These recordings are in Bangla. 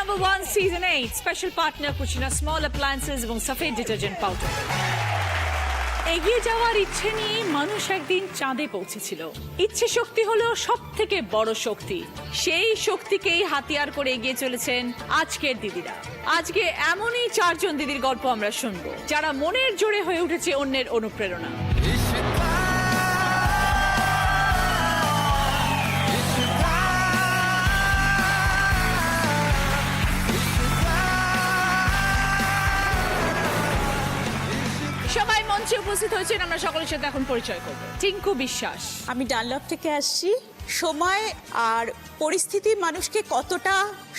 No.1 Season 8 Special Partner Cucina Small Appliances এবং সফেদ ডিটারজেন্ট পাউডার। এগিয়ে যাওয়ার ইচ্ছে নিয়ে মানুষ একদিন চাঁদে পৌঁছেছিল। ইচ্ছে শক্তি হলো সব থেকে বড় শক্তি। সেই শক্তিকেই হাতিয়ার করে এগিয়ে চলেছেন আজকের দিদিরা। আজকে এমনই চারজন দিদির গল্প আমরা শুনবো, যারা মনের জোরে হয়ে উঠেছে অন্যের অনুপ্রেরণা। সবাই মঞ্চে উপস্থিত হয়েছেন, আমরা সকলের সাথে এখন পরিচয় করব। টিঙ্কু বিশ্বাস। আমি ডানলপ থেকে আসছি। সময় আর পরিস্থিতি মানুষকে কতটা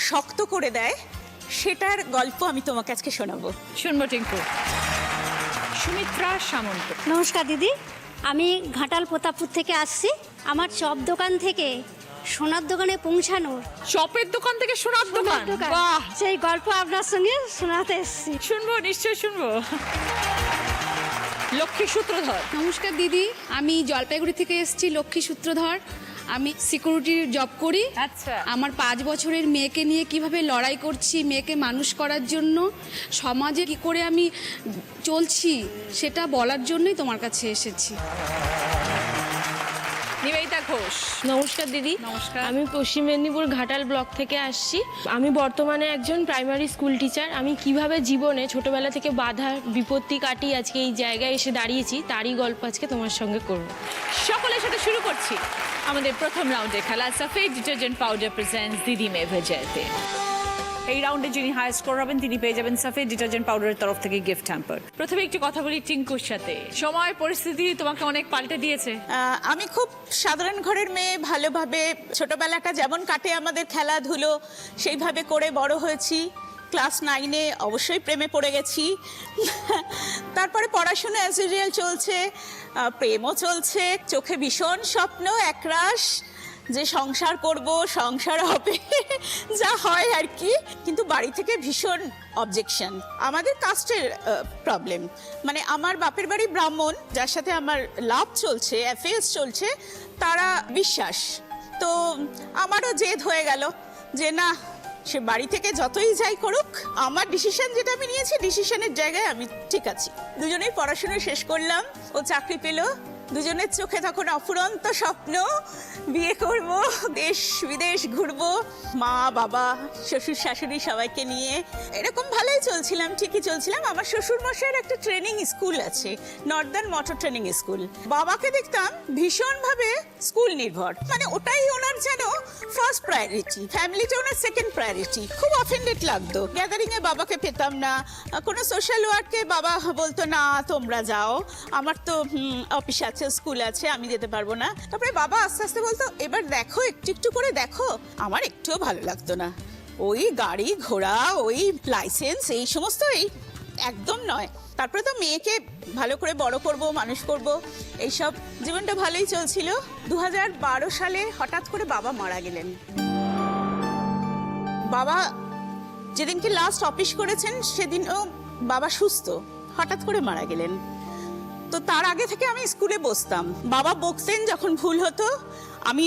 শক্ত করে দেয় সেটার গল্প আমি তোমাকে আজকে শোনাবো। শুনবো টিঙ্কু। সুমিত্রা সামন্ত। নমস্কার দিদি, আমি ঘাটাল প্রতাপপুর থেকে আসছি। আমার চপ দোকান থেকে সোনার দোকানে পৌঁছানোর, চপের দোকান থেকে সোনার দোকান, বাহ, সেই গল্প আপনার সঙ্গে শোনাতে এসেছি। শুনবো, নিশ্চয়ই শুনবো। লক্ষ্মী সূত্রধর। নমস্কার দিদি, আমি জলপাইগুড়ি থেকে এসেছি। লক্ষ্মী সূত্রধর। আমি সিকিউরিটির জব করি। আচ্ছা। আমার 5 বছরের মেয়েকে নিয়ে কিভাবে লড়াই করছি, মেয়েকে মানুষ করার জন্য, সমাজে কি করে আমি চলছি সেটা বলার জন্যই তোমার কাছে এসেছি। নিবেদিতা ঘোষ। নমস্কার দিদি। নমস্কার। আমি পশ্চিম মেদিনীপুর ঘাটাল ব্লক থেকে আসছি। আমি বর্তমানে একজন প্রাইমারি স্কুল টিচার। আমি কিভাবে জীবনে ছোটবেলা থেকে বাধা বিপত্তি কাটিয়ে আজকে এই জায়গায় এসে দাঁড়িয়েছি, তারই গল্প আজকে তোমার সঙ্গে করব। সকলের সাথে শুরু করছি আমাদের প্রথম রাউন্ডে খেলা সফেদ ডিটারজেন্ট পাউডার প্রেজেন্টস দিদি মে ভেজাতে। এই রাউন্ডে যিনি হাই স্কোর হবেন তিনি পেয়ে যাবেন সফেদ ডিটারজেন্ট পাউডারের তরফ থেকে গিফট হ্যাম্পার। প্রথমে একটু কথা বলি টিঙ্কুর সাথে। সময় পরিস্থিতি তোমাকে অনেক পাল্টে দিয়েছে। আমি খুব সাধারণ ঘরের মেয়ে, ভালোভাবে ছোটবেলাটা যেমন কাটে আমাদের খেলাধুলো সেইভাবে করে বড় হয়েছি। ক্লাস 9-এ অবশ্যই প্রেমে পড়ে গেছি। তারপরে পড়াশোনা অ্যাজ ইউজুয়াল চলছে, প্রেমও চলছে, চোখে ভীষণ স্বপ্ন একরাশ যে সংসার করব, সংসার হবে, যা হয় আর কি। কিন্তু বাড়ি থেকে ভীষণ অবজেকশন। আমাদের কাস্টের প্রবলেম, মানে আমার বাপের বাড়ি ব্রাহ্মণ, যার সাথে আমার লাভ চলছে, অ্যাফেয়ার্স চলছে, তারা বিশ্বাস। তো আমারও জেদ হয়ে গেল যে না, সে বাড়ি থেকে যতই যাই করুক, আমার ডিসিশন যেটা আমি নিয়েছি, ডিসিশনের জায়গায় আমি ঠিক আছি। দুজনেই পড়াশোনা শেষ করলাম, ও চাকরি পেল। দুজনের চোখে তখন অফুরন্ত স্বপ্ন, বিয়ে করব, দেশ বিদেশ ঘুরবো, মা বাবা শ্বশুর শাশুড়ি সবাইকে নিয়ে এরকম ভালোই চলছিলাম, ঠিকই চলছিলাম। আমার শ্বশুর মশাইয়ের একটা ট্রেনিং স্কুল আছে, নর্দার্ন মোটর ট্রেনিং স্কুল। বাবাকে দেখতাম ভীষণভাবে স্কুল নির্ভর, মানে ওটাই ওনার যেন ফার্স্ট প্রায়োরিটি, ফ্যামিলিটা ওনার সেকেন্ড প্রায়োরিটি। খুব অফেন্ডেড লাগতো। গ্যাদারিংয়ে বাবাকে পেতাম না, কোনো সোশ্যাল ওয়ার্কে বাবা বলতো না তোমরা যাও, আমার তো অফিস আছে, স্কুল আছে, আমি যেতে পারবো না। তারপরে বাবা আস্তে আস্তে বলতো এবার দেখো, একটু একটু করে দেখো। আমার একটুও ভালো লাগতো না। ওই গাড়ি ঘোড়া, ওই লাইসেন্স, এই সমস্ত এই একদম নয়। তারপরে তো মেয়েকে ভালো করে বড় করব, মানুষ করব, এইসব জীবনটা ভালোই চলছিল। 2012 সালে হঠাৎ করে বাবা মারা গেলেন। বাবা যেদিনকে লাস্ট অফিস করেছেন সেদিনও বাবা সুস্থ, হঠাৎ করে মারা গেলেন। তো তার আগে থেকে আমি স্কুলে বসতাম, বাবা বকতেন যখন ভুল হতো, আমি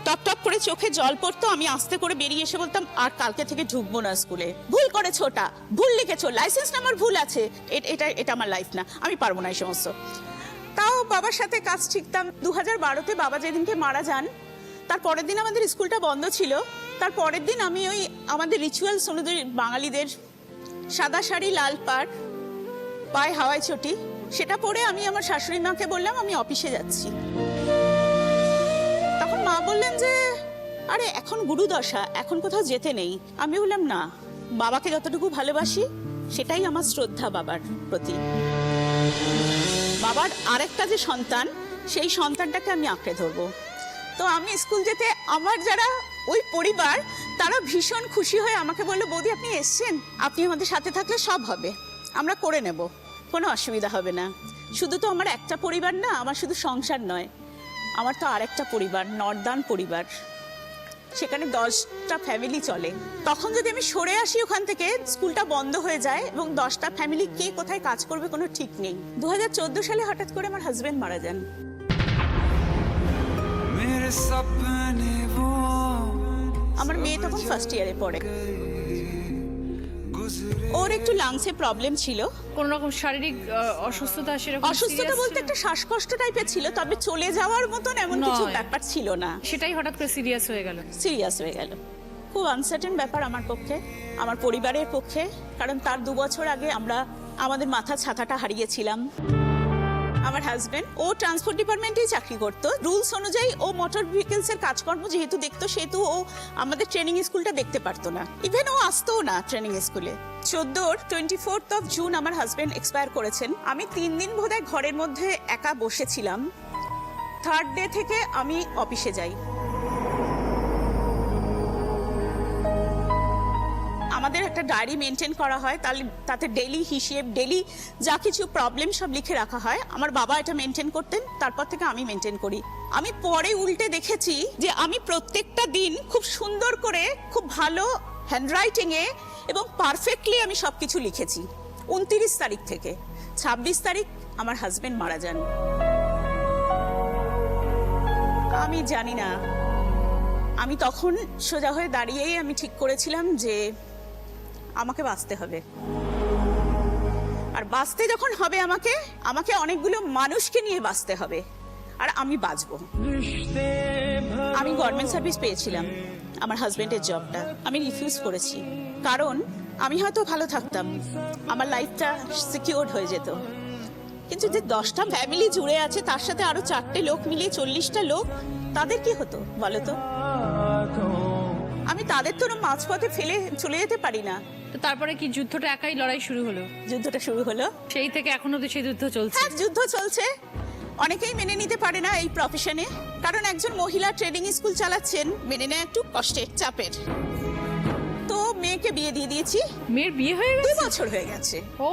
টপ টপ করে চোখে জল পড়তো, আমি আস্তে করে বেরিয়ে এসে বলতাম আর কালকে থেকে ঢুকবো না স্কুলে। ভুল করেছো, ওটা ভুল লিখেছো, লাইসেন্স নাম্বার ভুল আছে, এটা আমার লাইফ না, আমি পারবো না এই সমস্ত। তাও বাবার সাথে কাজ শিখতাম। 2012-তে বাবা যেদিনকে মারা যান, তার পরের দিন আমাদের স্কুলটা বন্ধ ছিল। তার পরের দিন আমি ওই আমাদের রিচুয়ালস অনুযায়ী বাঙালিদের সাদা শাড়ি, লাল পাড়, পায়ে হাওয়াই চটি, সেটা পরে আমি আমার শাশুড়ি মাকে বললাম আমি অফিসে যাচ্ছি। তখন মা বললেন যে আরে এখন গুরুদশা, এখন কোথাও যেতে নেই। আমি বললাম না, বাবাকে যতটুকু ভালোবাসি সেটাই আমার শ্রদ্ধা বাবার প্রতি। বাবার আরেকটা যে সন্তান, সেই সন্তানটাকে আমি আঁকড়ে ধরবো। তো আমি স্কুল যেতে আমার যারা ওই পরিবার, তারা ভীষণ খুশি হয়ে আমাকে বললো বৌদি আপনি এসছেন, আপনি আমাদের সাথে থাকলে সব হবে, আমরা করে নেব, কোনো অসুবিধা হবে না। শুধু তো আমার একটা পরিবার না, আমার শুধু সংসার নয়, আমার তো আরেকটা পরিবার, নর্দার্ন পরিবার, সেখানে 10টা ফ্যামিলি চলে। তখন যদি আমি সরে আসি ওখান থেকে, স্কুলটা বন্ধ হয়ে যায় এবং 10টা ফ্যামিলি কে কোথায় কাজ করবে কোনো ঠিক নেই। 2014 সালে হঠাৎ করে আমার হাজবেন্ড মারা যান। আমার মেয়ে তখন ফার্স্ট ইয়ারে পড়ে। ওর একটু লাংসে প্রবলেম ছিল। কোন রকম শারীরিক অসুস্থতা সেরকম অসুস্থতা serious বলতে ছিল? একটা শ্বাসকষ্ট টাইপের ছিল, তবে চলে যাওয়ার মতন এমন কিছু নয়। ব্যাপার ছিল না। সেটাই হঠাৎ করে সিরিয়াস হয়ে গেল। সিরিয়াস হয়ে গেল। খুব আনসার্টেন ব্যাপার আমার পক্ষে, আমার পরিবারের পক্ষে, কারণ তার 2 বছর আগে আমরা আমাদের মাথা ছাতাটা হারিয়েছিলাম। আমার হাজবেন্ড ও ট্রান্সপোর্ট ডিপার্টমেন্টেই চাকরি করতো। রুলস অনুযায়ী ও মোটর ভেহিকলস এর কাজকর্ম যেহেতু দেখতো, সেহেতু ও আমাদের ট্রেনিং স্কুলটা দেখতে পারতো না। ইভেন ও আসতো না ট্রেনিং স্কুলে। 24 জুন আমার হাজবেন্ড এক্সপায়ার করেছেন। আমি 3 দিন বোধহয় ঘরের মধ্যে একা বসেছিলাম। 3rd ডে থেকে আমি অফিসে যাই। আমাদের একটা ডায়েরি মেনটেন করা হয়, তাতে ডেইলি হিসেব, ডেইলি যা কিছু প্রবলেম সব লিখে রাখা হয়। আমার বাবা এটা মেনটেন করতেন, তারপর থেকে আমি মেনটেন করি। আমি পরে উল্টে দেখেছি যে আমি প্রত্যেকটা দিন খুব সুন্দর করে, খুব ভালো হ্যান্ডরাইটিংয়ে এবং পারফেক্টলি আমি সব কিছু লিখেছি। 29 তারিখ থেকে 26 তারিখ আমার হাজবেন্ড মারা যান। আমি জানি না, আমি তখন সোজা হয়ে দাঁড়িয়েই আমি ঠিক করেছিলাম যে আমাকে বাঁচতে হবে। আর বাঁচতে যখন হবে আমাকে অনেকগুলো মানুষকে নিয়ে বাঁচতে হবে, আর আমি বাঁচবো। আমি গভর্নমেন্ট সার্ভিস পেয়েছিলাম, আমার হাজবেন্ডের জবটা আমি রিফিউজ করেছি, কারণ আমি হয়তো ভালো থাকতাম, আমার লাইফটা সিকিউরড হয়ে যেত। কিন্তু যে 10টা ফ্যামিলি জুড়ে আছে, তার সাথে আরো 4টে লোক মিলিয়ে 40টা লোক, তাদের কি হতো বলো তো? আমি তাদের তো মাঝপথে ফেলে চলে যেতে পারি না। তো তারপরে কি যুদ্ধটা একাই লড়াই শুরু হলো? যুদ্ধটা শুরু হলো, সেই থেকে এখনো তো সেই যুদ্ধ চলছে। হ্যাঁ যুদ্ধ চলছে। অনেকেই মেনে নিতে পারে না এই প্রফেশনে, কারণ একজন মহিলা ট্রেনিং স্কুল চালাচ্ছেন, মেনে নেয় একটু কষ্টের, চাপের। তো মেয়েকে বিয়ে দিয়ে দিয়েছি। মেয়ের বিয়ে হয়ে 2 গেছে? বছর হয়ে গেছে। ও,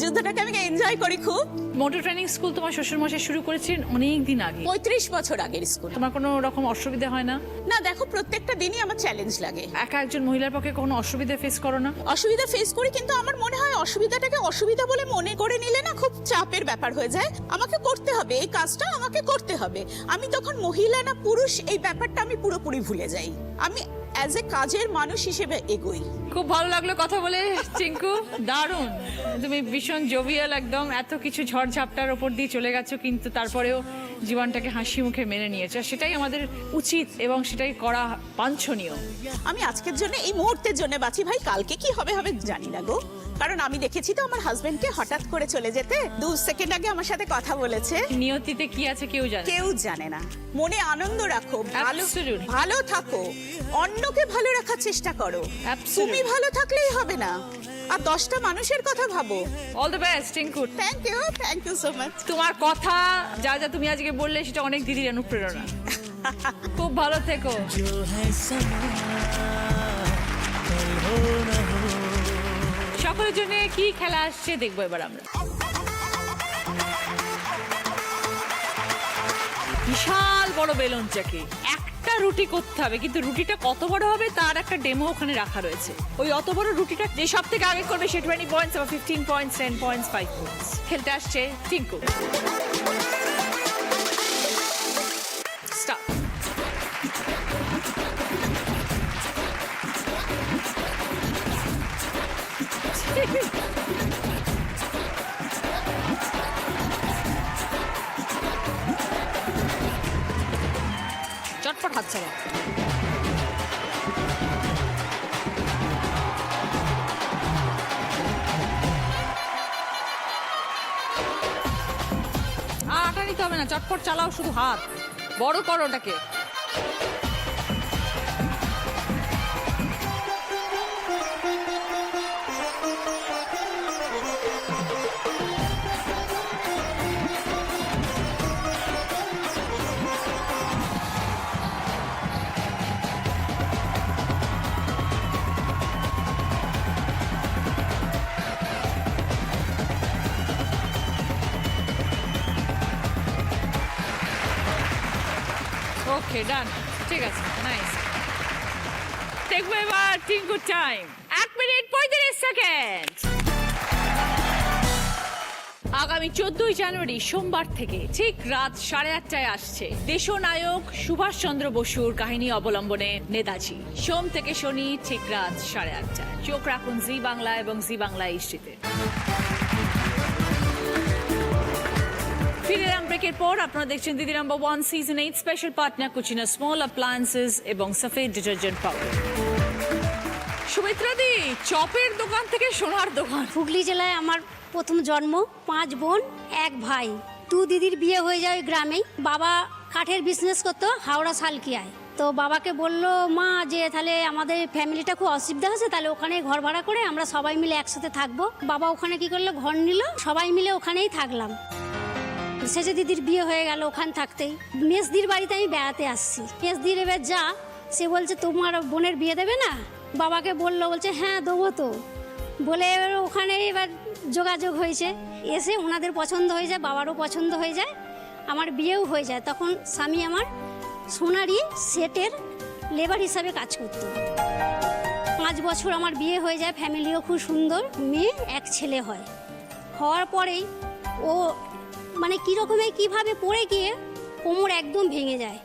যুদ্ধটাকে আমি এনজয় করি খুব। মোটর ট্রেনিং স্কুল তোমার শ্বশুর মশাই শুরু করেছিলেন অনেক দিন আগে। 35 বছর আগের স্কুল। তোমার কোনো রকম অসুবিধা হয় না? না দেখো, প্রত্যেকটা দিনই আমার চ্যালেঞ্জ লাগে। একা একজন মহিলার পক্ষে কোনো অসুবিধা ফেস করো না? অসুবিধা ফেস করি, কিন্তু আমার মনে হয় অসুবিধাটাকে অসুবিধা বলে মনে করে নিলে না খুব চাপের ব্যাপার হয়ে যায়। আমাকে করতে হবে এই কাজটা, আমাকে করতে হবে। আমি তখন মহিলা না পুরুষ এই ব্যাপারটা আমি পুরোপুরি ভুলে যাই। আমি অ্যাজ এ কাজের মানুষ হিসেবে এগোই। খুব ভালো লাগলো কথা বলে টিঙ্কু, দারুণ। তুমি ভীষণ জোভিয়াল, একদম এত কিছু ঝড়ঝাপটার ওপর দিয়ে চলে গেছো, কিন্তু তারপরেও জীবনটাকে হাসি মুখে মেনে নিয়েছো। আর সেটাই আমাদের উচিত এবং সেটাই করা বাঞ্ছনীয়। আমি আজকের জন্য, এই মুহূর্তের জন্য বাঁচি ভাই, কালকে কি হবে হবে জানি না গো। কারণ আমি দেখেছি তো আমার হাজবেন্ডকে হঠাৎ করে চলে যেতে। 2 সেকেন্ড আগে আমার সাথে কথা বলেছে। নিয়তিতে কি আছে কেউ জানে না। কেউ জানে না। মনে আনন্দ রাখো, ভালো Absolutely. ভালো থাকো, অন্যকে ভালো রাখার চেষ্টা করো। Absolutely. তুমি ভালো থাকলেই হবে না, আর 10টা মানুষের কথা ভাবো। All the best Tinku. Thank you so much. তোমার কথা যা যা তুমি আজকে বললে সেটা অনেক দিদির অনুপ্রেরণা। খুব ভালো থেকো। সকলের জন্য কি খেলা আসছে দেখবো এবার আমরা। বিশাল বড় বেলুন চাকি, একটা রুটি করতে হবে, কিন্তু রুটিটা কত বড় হবে তার একটা ডেমো ওখানে রাখা রয়েছে। ওই অত বড় রুটিটা যে সব থেকে আগে করবে সে 20 পয়েন্টস বা 15 পয়েন্টস, 10 পয়েন্টস, 5 পয়েন্টস। খেলতে আসছে টিঙ্কু। স্টার্ট। চটপট হাত ছাড়া। আটা নিতে হবে না, চটপট চালাও, শুধু হাত বড় করো ওটাকে। ওকে, ডান, ঠিক আছে, নাইস। দেখবো এবার টিঙ্কু টাইম 1 মিনিট 35 সেকেন্ড। আগামী 14ই জানুয়ারি সোমবার থেকে ঠিক রাত 8:30টায় আসছে দেশনায়ক সুভাষচন্দ্র বসুর কাহিনী অবলম্বনে নেতাজি। সোম থেকে শনি ঠিক রাত 8:30টায়। চোখ রাখুন জি বাংলা এবং জি বাংলা ইস্টিতে। ফিরে এলাম ব্রেকের পর। আপনারা দেখছেন দিদি number 1 season 8 special partner Kutchina small appliances এবং সফেদ ডিটারজেন্ট পাউডার। সুমিত্রা দি, চপের দোকান থেকে সোনার দোকান। হুগলি জেলায় আমার প্রথম জন্ম, 5 বোন 1 ভাই। 2 দিদির বিয়ে হয়ে যায় ওই গ্রামেই। বাবা কাঠের বিজনেস করতো হাওড়া সালকিয়ায়। তো বাবাকে বললো মা যে তাহলে আমাদের ফ্যামিলিটা খুব অসুবিধা হচ্ছে, তাহলে ওখানে ঘর ভাড়া করে আমরা সবাই মিলে একসাথে থাকবো। বাবা ওখানে কি করলো, ঘর নিল, সবাই মিলে ওখানেই থাকলাম। শেষে দিদির বিয়ে হয়ে গেল ওখানে থাকতেই। মেসদির বাড়িতে আমি বেড়াতে আসছি। মেসদির এবার যা, সে বলছে তোমার বোনের বিয়ে দেবে না? বাবাকে বললো, বলছে হ্যাঁ দেবো তো। বলে এবার ওখানে এবার যোগাযোগ হয়েছে, এসে ওনাদের পছন্দ হয়ে যায়, বাবারও পছন্দ হয়ে যায়, আমার বিয়েও হয়ে যায়। তখন স্বামী আমার সোনারি সেটের লেবার হিসাবে কাজ করতো। 5 বছর আমার বিয়ে হয়ে যায়, ফ্যামিলিও খুব সুন্দর, মেয়ে 1 ছেলে হয়। হওয়ার পরেই ও মানে কীরকমে কীভাবে পড়ে গিয়ে কোমর একদম ভেঙে যায়।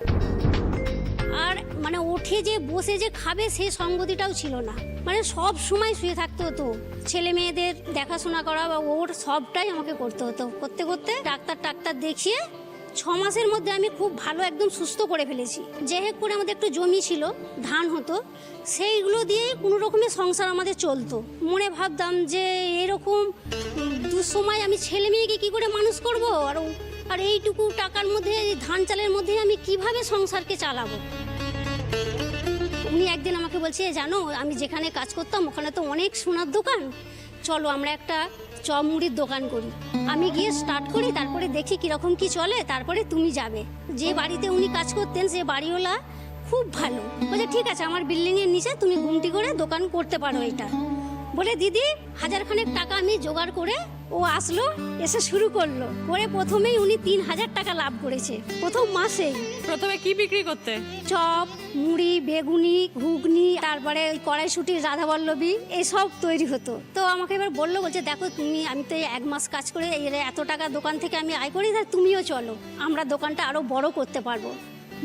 আর মানে ওঠে যে বসে যে খাবে সে সঙ্গতিটাও ছিল না। মানে সব সময় শুয়ে থাকতে হতো, ছেলে মেয়েদের দেখাশোনা করা বা ওর সবটাই আমাকে করতে হতো। করতে করতে ডাক্তার দেখিয়ে 6 মাসের মধ্যে আমি খুব ভালো একদম সুস্থ করে ফেলেছি। যে হেক করে আমাদের একটু জমি ছিল, ধান হতো, সেইগুলো দিয়ে কোনো রকমের সংসার আমাদের চলতো। মনে ভাবতাম যে এরকম দুঃসময় আমি ছেলে মেয়েকে কী করে মানুষ করব, আর এইটুকু টাকার মধ্যে, ধান চালের মধ্যে আমি কিভাবে সংসারকে চালাবো। উনি একদিন আমাকে বলছে জানো আমি যেখানে কাজ করতাম ওখানে তো অনেক সোনার দোকান, চলো আমরা একটা চপ মুড়ির দোকান করি। আমি গিয়ে স্টার্ট করি, তারপরে দেখি কীরকম কি চলে, তারপরে তুমি যাবে। যে বাড়িতে উনি কাজ করতেন সে বাড়িওয়ালা খুব ভালো, বলছে ঠিক আছে আমার বিল্ডিংয়ের নিচে তুমি গুমটি করে দোকান করতে পারো এটা। বলে দিদি 1000 খানেক টাকা আমি জোগাড় করে ও আসলো, এসে শুরু করলো। করে প্রথমেই উনি 3000 টাকা লাভ করেছে প্রথম মাসেই। প্রথমে কি বিক্রি করতে? চপ, মুড়ি, বেগুনি, ঘুগনি, তারপরে ওই কড়াইশুটির রাধাবল্লভী এসব তৈরি হতো। তো আমাকে এবার বললো, বলছে দেখো তুমি, আমি তো 1 মাস কাজ করে এত টাকা দোকান থেকে আমি আয় করি, তাই তুমিও চলো, আমরা দোকানটা আরো বড় করতে পারবো।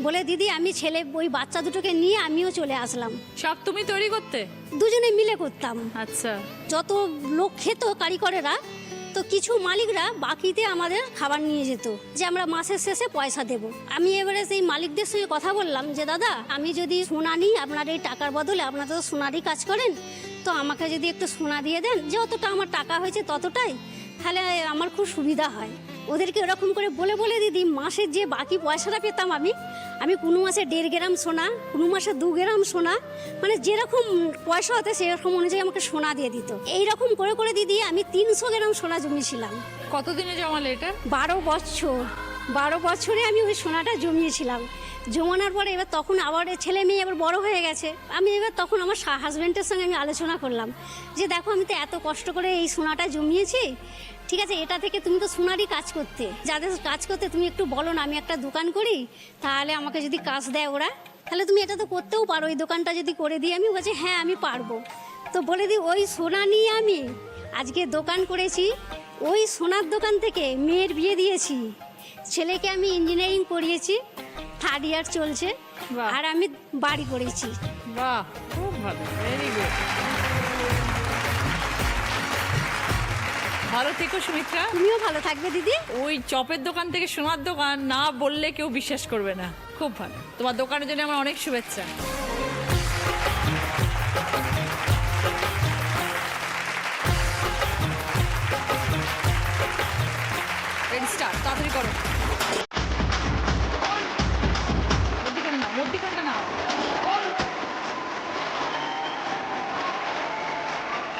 বলে দিদি আমি ছেলে ওই বাচ্চা দুটোকে নিয়ে আমিও চলে আসলাম। সব তুমি তৈরি করতে? দুজনে মিলে করতাম। আচ্ছা। যত লোক খেত কারিগরেরা, তো কিছু মালিকরা বাকিতে আমাদের খাবার নিয়ে যেত, যে আমরা মাসের শেষে পয়সা দেব। আমি এবারে সেই মালিকদের সঙ্গে কথা বললাম যে দাদা আমি যদি সোনা নিই আপনার এই টাকার বদলে, আপনারা তো সোনারই কাজ করেন, তো আমাকে যদি একটু সোনা দিয়ে দেন, যতটা আমার টাকা হয়েছে ততটাই, তাহলে আমার খুব সুবিধা হয়। ওদেরকে ওরকম করে বলে বলে দিদি মাসের যে বাকি পয়সাটা পেতাম আমি কোনো মাসে 1.5 গ্রাম সোনা, কোনো মাসে 2 গ্রাম সোনা, মানে যেরকম পয়সা হতো সেরকম অনুযায়ী আমাকে সোনা দিয়ে দিত। এইরকম করে করে দিদি আমি 300 গ্রাম সোনা জমিয়েছিলাম। কতদিনে জমালে এটা? 12 বছর। 12 বছরে আমি ওই সোনাটা জমিয়েছিলাম। জমানোর পরে এবার তখন আবার ছেলে মেয়ে এবার বড় হয়ে গেছে। আমি এবার তখন আমার হাজব্যান্ডের সঙ্গে আমি আলোচনা করলাম যে দেখো আমি তো এত কষ্ট করে এই সোনাটা জমিয়েছি, ঠিক আছে এটা থেকে তুমি তো সোনারই কাজ করতে, যাদের কাজ করতে তুমি একটু বলো না আমি একটা দোকান করি, তাহলে আমাকে যদি কাজ দেয় ওরা, তাহলে তুমি এটা তো করতেও পারো, এই দোকানটা যদি করে দিই। আমি বলছি হ্যাঁ আমি পারবো। তো বলে দিই ওই সোনা নিয়ে আমি আজকে দোকান করেছি। ওই সোনার দোকান থেকে মেয়ের বিয়ে দিয়েছি, ছেলেকে আমি ইঞ্জিনিয়ারিং পড়িয়েছি, 3rd ইয়ার চলছে, আর আমি বাড়ি করেছি। বাহ, খুব ভালো, ভেরি গুড। ভালো থেকো সুমিত্রা। তুমিও ভালো থাকবে দিদি। ওই চপের দোকান থেকে সোনার দোকান না বললে কেউ বিশ্বাস করবে না। খুব ভালো, তোমার দোকানের জন্য আমার অনেক শুভেচ্ছা। তাড়াতাড়ি করো। মধ্যিখানটা নাও।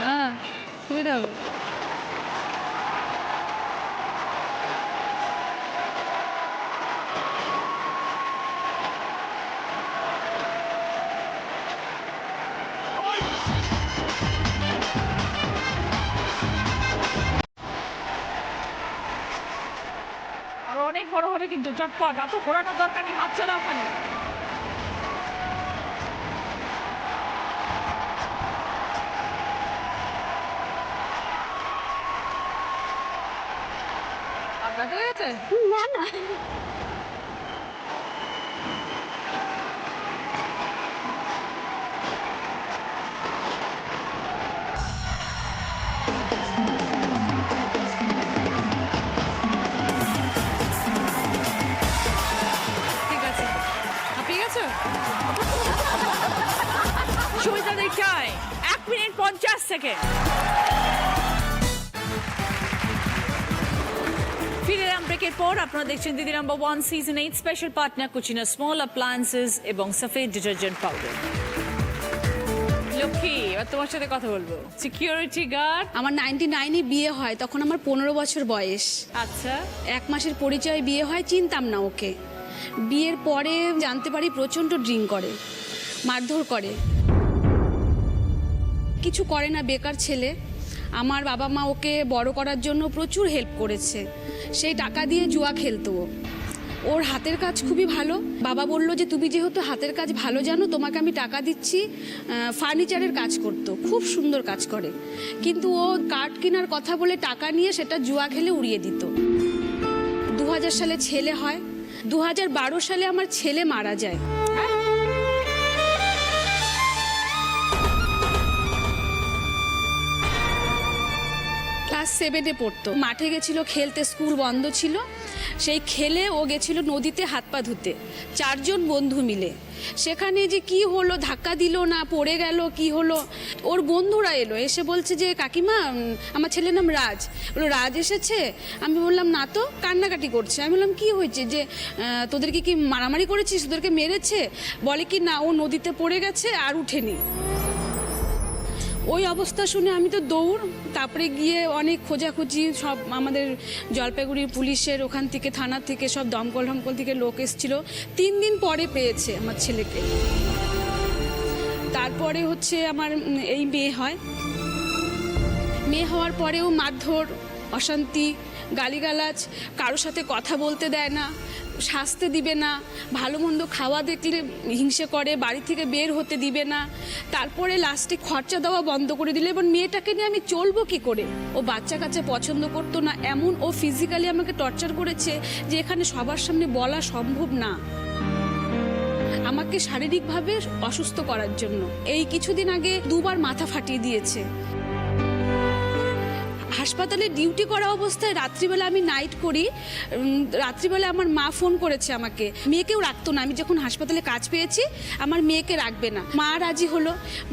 হ্যাঁ, সুবিধা হবে। অনেক বড় হবে কিন্তু, চটপট, এত ঘোরানোর দরকার নেই, হাত চালাও ওখানে। গেছে? না না ঠিক আছে, হাঁপিয়ে গেছো? সুমিত্রা দেখাই 1 মিনিট 50 সেকেন্ড। ফিরে এলাম ব্রেকের পর। আপনারা দেখছেন দিদি number 1 season 8 special partner Kutchina small appliances এবং সফেদ ডিটারজেন্ট পাউডার। লক্ষ্মী, এবার তোমার সাথে কথা বলবো। Security guard. আমার 99-এ বিয়ে হয়, তখন আমার 15 বছর বয়স। আচ্ছা, 1 মাসের পরিচয় বিয়ে হয়, চিনতাম না ওকে। বিয়ের পরে জানতে পারি প্রচণ্ড ড্রিঙ্ক করে, মারধর করে, কিছু করে না, বেকার ছেলে। আমার বাবা মা ওকে বড় করার জন্য প্রচুর হেল্প করেছে। সেই টাকা দিয়ে জুয়া খেলতো ও। ওর হাতের কাজ খুবই ভালো। বাবা বললো যে তুমি যেহেতু হাতের কাজ ভালো জানো, তোমাকে আমি টাকা দিচ্ছি। ফার্নিচারের কাজ করতো, খুব সুন্দর কাজ করে। কিন্তু ও কাঠ কেনার কথা বলে টাকা নিয়ে সেটা জুয়া খেলে উড়িয়ে দিত। 2000 সালে ছেলে হয়, 2012 সালে আমার ছেলে মারা যায়। ক্লাস 7-এ পড়তো। মাঠে গেছিল খেলতে, স্কুল বন্ধ ছিল। সেই খেলে ও গেছিল নদীতে হাত পা ধুতে, 4 জন বন্ধু মিলে। সেখানে যে কি হলো, ধাক্কা দিল না পড়ে গেল, কি হলো, ওর বন্ধুরা এলো, এসে বলছে যে কাকিমা আমার ছেলের নাম রাজ। বললো রাজ এসেছে? আমি বললাম না তো, কান্নাকাটি করছে। আমি বললাম কি হয়েছে, যে তোদেরকে কি মারামারি করেছিস, তোদেরকে মেরেছে? বলে কি না, ও নদীতে পড়ে গেছে আর উঠেনি। ওই অবস্থা শুনে আমি তো দৌড়। তারপরে গিয়ে অনেক খোঁজাখুঁজি, সব আমাদের জলপাইগুড়ি পুলিশের ওখান থেকে, থানা থেকে সব দমকল থেকে লোক এসেছিল। 3 দিন পরে পেয়েছে আমার ছেলেকে। তারপরে হচ্ছে আমার এই মেয়ে হয়। মেয়ে হওয়ার পরেও মারধর, অশান্তি, গালিগালাজ, কারোর সাথে কথা বলতে দেয় না, শাস্তে দিবে না, ভালো মন্দ খাওয়া দেখলে হিংসে করে, বাড়ি থেকে বের হতে দিবে না। তারপরে লাস্টে খরচা দেওয়া বন্ধ করে দিলে। এবং মেয়েটাকে নিয়ে আমি চলবো কি করে? ও বাচ্চা কাচ্চা পছন্দ করতো না, এমন ও ফিজিক্যালি আমাকে টর্চার করেছে যে এখানে সবার সামনে বলা সম্ভব না। আমাকে শারীরিকভাবে অসুস্থ করার জন্য এই কিছুদিন আগে 2 বার মাথা ফাটিয়ে দিয়েছে। হাসপাতালে ডিউটি করা অবস্থায় রাত্রিবেলা আমি নাইট করি। রাত্রিবেলা আমার মা ফোন করেছে আমাকে। মেয়েকেও রাখতো না। আমি যখন হাসপাতালে কাজ পেয়েছি, আমার মেয়েকে রাখবে না। মা রাজি হলো।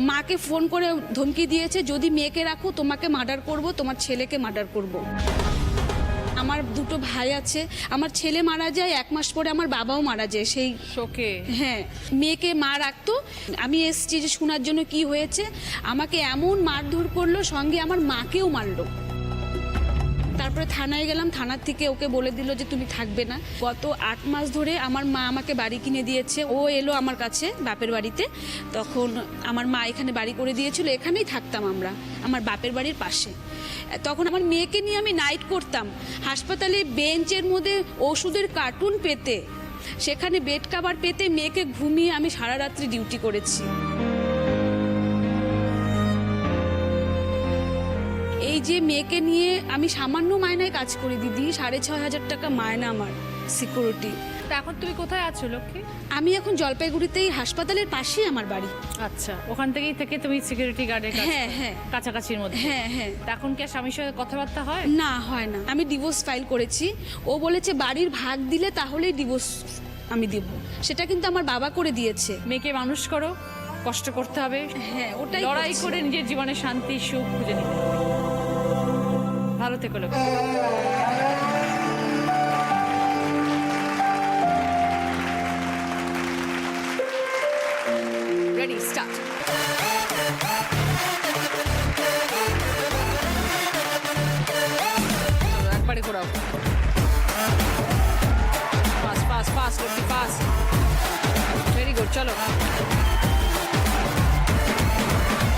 মাকে ফোন করে ধমকি দিয়েছে, যদি মেয়েকে রাখো তোমাকে মার্ডার করব, তোমার ছেলেকে মার্ডার করব। আমার 2টো ভাই আছে। আমার ছেলে মারা যায়, 1 মাস পরে আমার বাবাও মারা যায় সেই শোকে। হ্যাঁ, মেয়েকে মা রাখতো। আমি এসছি যে শোনার জন্য কি হয়েছে। আমাকে এমন মারধর করলো, সঙ্গে আমার মাকেও মারলো। তারপরে থানায় গেলাম, থানার থেকে ওকে বলে দিল যে তুমি থাকবে না। গত 8 মাস ধরে আমার মা আমাকে বাড়ি কিনে দিয়েছে। ও এলো আমার কাছে বাপের বাড়িতে, তখন আমার মা এখানে বাড়ি করে দিয়েছিল। এখানেই থাকতাম আমরা, আমার বাপের বাড়ির পাশে। তখন আমার মেয়েকে নিয়ে আমি নাইট করতাম। হাসপাতালে বেঞ্চের মধ্যে ওষুধের কার্টুন পেতে, সেখানে বেড কাভার পেতে মেয়েকে ঘুমিয়ে আমি সারা রাত্রি ডিউটি করেছি। এই যে মেয়েকে নিয়ে আমি সামান্য মায়নায় কাজ করি দিদি, 6,500 টাকা মায়না আমার সিকিউরিটি। তা এখন তুমি কোথায় আছো লক্ষ্মী? আমি এখন জলপাইগুড়িতেই, হাসপাতালের পাশেই আমার বাড়ি। আচ্ছা, ওখান থেকেই থেকে তুমি সিকিউরিটি গার্ডের কাজ হ্যাঁ, করো? হ্যাঁ। কাছাকাছির মধ্যে। হ্যাঁ হ্যাঁ। তা এখন কি আর স্বামীর সাথে কথাবার্তা হয়? না, হয় না। আমি ডিভোর্স ফাইল করেছি। ও বলেছে বাড়ির ভাগ দিলে তাহলেই ডিভোর্স আমি দিব। সেটা কিন্তু আমার বাবা করে দিয়েছে। মেয়েকে মানুষ করো, কষ্ট করতে হবে। হ্যাঁ, ওটাই লড়াই করছি। করে নিজের জীবনে শান্তি সুখ খুঁজে নিতে হবে। ভালো থেকো লক্ষ্মী। Ready, start. একবারে ঘোরাও। Fast fast fast Lakshmi, fast. Very good, চলো।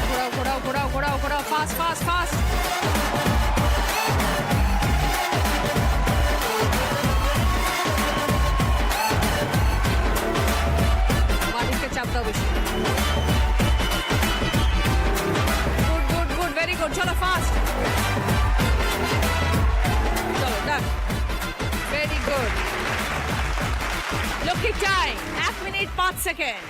ঘোরাও ঘোরাও ঘোরাও ঘোরাও ঘোরাও, ফাস্ট ফাস্ট ফাস্ট। বাড়িতে চাপ দাও বেশি। Good good good, very good, চলো ফাস্ট। চলো, done. Very Lakshmi time 1 minute 5 second.